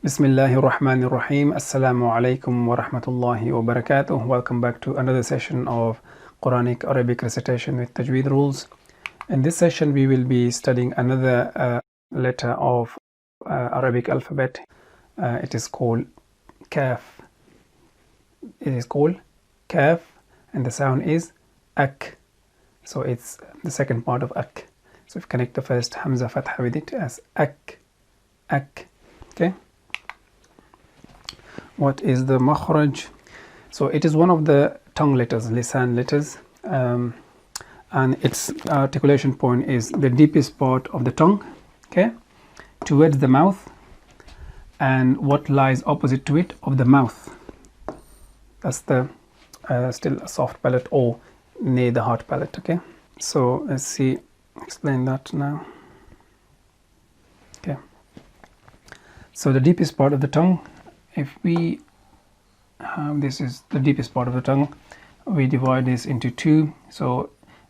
Bismillahir Rahmanir Rahim. Assalamu alaikum wa rahmatullahi wa barakatuh. Welcome back to another session of Qur'anic Arabic Recitation with Tajweed Rules. In this session, we will be studying another letter of Arabic alphabet. It is called Kaaf. It is called Kaaf, and the sound is ak. So it's the second part of ak. So if you connect the first Hamza Fatha with it as ak, ak. Okay. What is the makhraj? So it is one of the tongue letters, lisan letters, and its articulation point is the deepest part of the tongue, okay, towards the mouth, and what lies opposite to it of the mouth. That's the still a soft palate or near the hard palate. Okay, so let's see, explain that now. Okay, so the deepest part of the tongue, if we have, this is the deepest part of the tongue, we divide this into two. So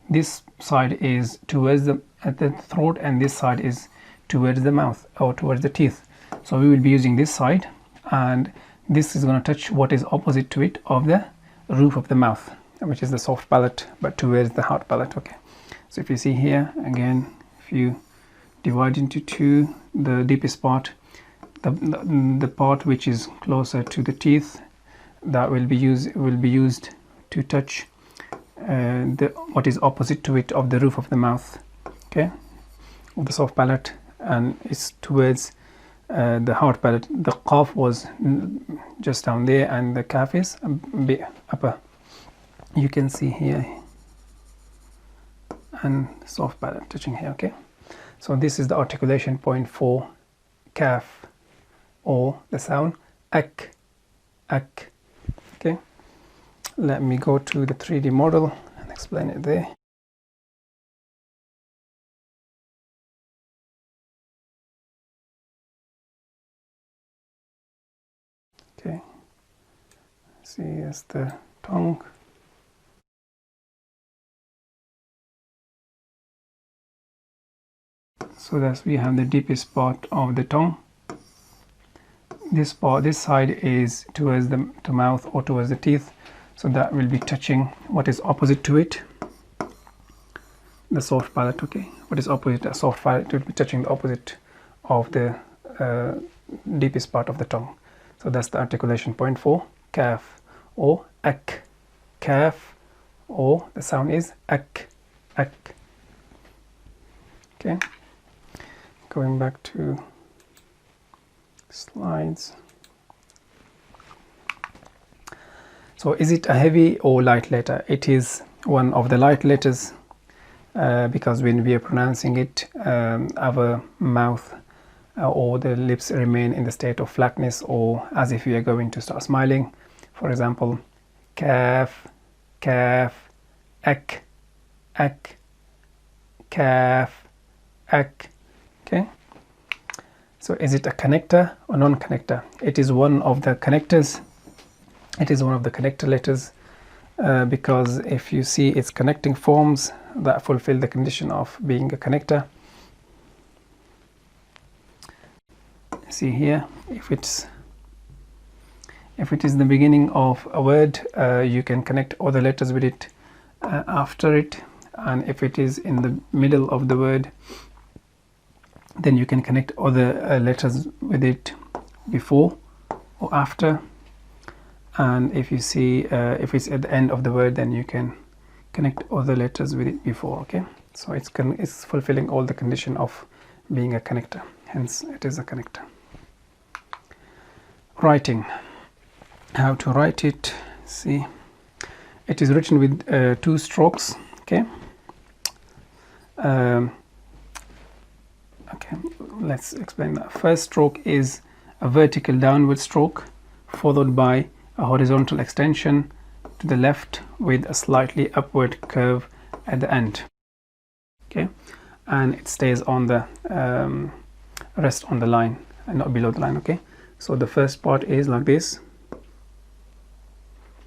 this side is towards the throat, and this side is towards the mouth or towards the teeth. So we will be using this side, and this is going to touch what is opposite to it of the roof of the mouth, which is the soft palate, but towards the hard palate. Okay, so if you see here again, if you divide into two, the deepest part, the part which is closer to the teeth, that will be used to touch what is opposite to it of the roof of the mouth, okay, of the soft palate, and it's towards the hard palate. The Qaaf was just down there, and the Kaaf is a bit upper. You can see here, and soft palate touching here. Okay, so this is the articulation point for Kaaf, or the sound ak, ak. Okay, let me go to the 3D model and explain it there. Okay, see, that's the tongue. So that's, we have the deepest part of the tongue. This part, this side is towards the mouth or towards the teeth, so that will be touching what is opposite to it, the soft palate. Okay, what is opposite the soft palate will be touching the opposite of the deepest part of the tongue. So that's the articulation point for Kaaf or ak. Kaaf, or the sound is ak, ak. Okay, going back to slides. So is it a heavy or light letter? It is one of the light letters, because when we are pronouncing it, our mouth or the lips remain in the state of flatness, or as if we are going to start smiling. For example, Kaaf, Kaaf, ak, ak, Kaaf, ak. Okay, so is it a connector or non-connector? It is one of the connectors. It is one of the connector letters, because if you see its connecting forms that fulfill the condition of being a connector. See here, if it is the beginning of a word, you can connect all the letters with it after it, and if it is in the middle of the word, then you can connect other letters with it before or after. And if you see, if it's at the end of the word, then you can connect other letters with it before. Okay, so it's fulfilling all the condition of being a connector, hence it is a connector. Writing, how to write it. See, it is written with two strokes. Okay, okay, let's explain that. First stroke is a vertical downward stroke, followed by a horizontal extension to the left with a slightly upward curve at the end. Okay, and it stays on the rest on the line and not below the line. Okay, so the first part is like this.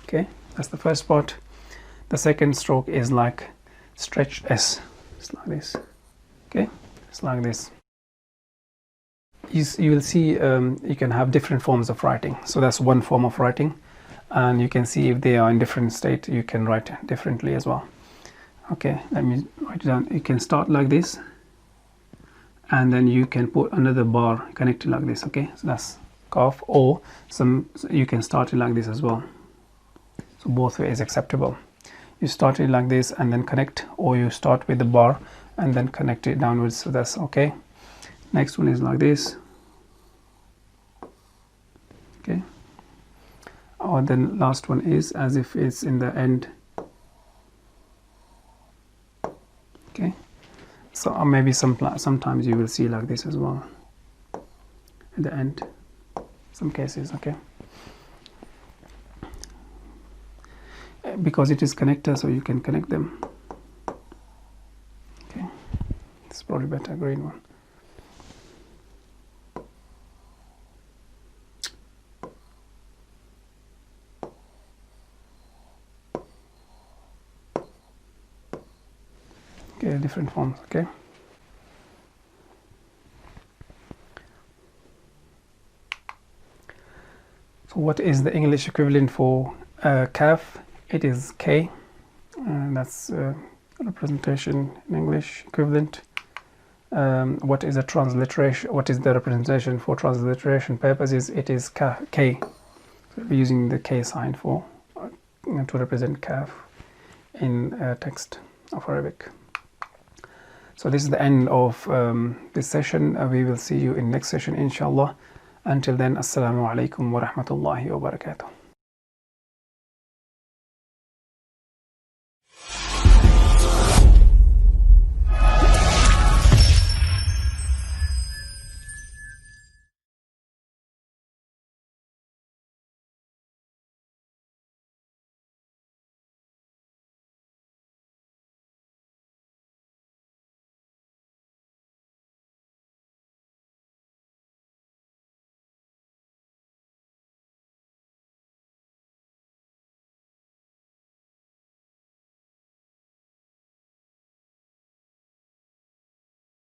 Okay, that's the first part. The second stroke is like stretched S. It's like this. Okay, it's like this. you will see you can have different forms of writing. So that's one form of writing, and you can see if they are in different state, you can write differently as well. Okay, let me write it down. You can start like this, and then you can put another bar connected like this. Okay, so that's Kaaf, or you can start it like this as well. So both ways is acceptable. You start it like this and then connect, or you start with the bar and then connect it downwards. So that's okay. Next one is like this. Okay, or then last one is as if it's in the end. Okay, so maybe sometimes you will see like this as well at the end, some cases. Okay, because it is connector, so you can connect them. Okay, it's probably better green one. Okay, different forms. Okay, so what is the English equivalent for Kaaf? It is K, and that's representation in English equivalent. What is a transliteration? What is the representation for transliteration purposes? It is K. So we're using the K sign for to represent Kaaf in text of Arabic. So this is the end of this session. We will see you in next session, inshallah. Until then, assalamu alaikum wa rahmatullahi wa barakatuh.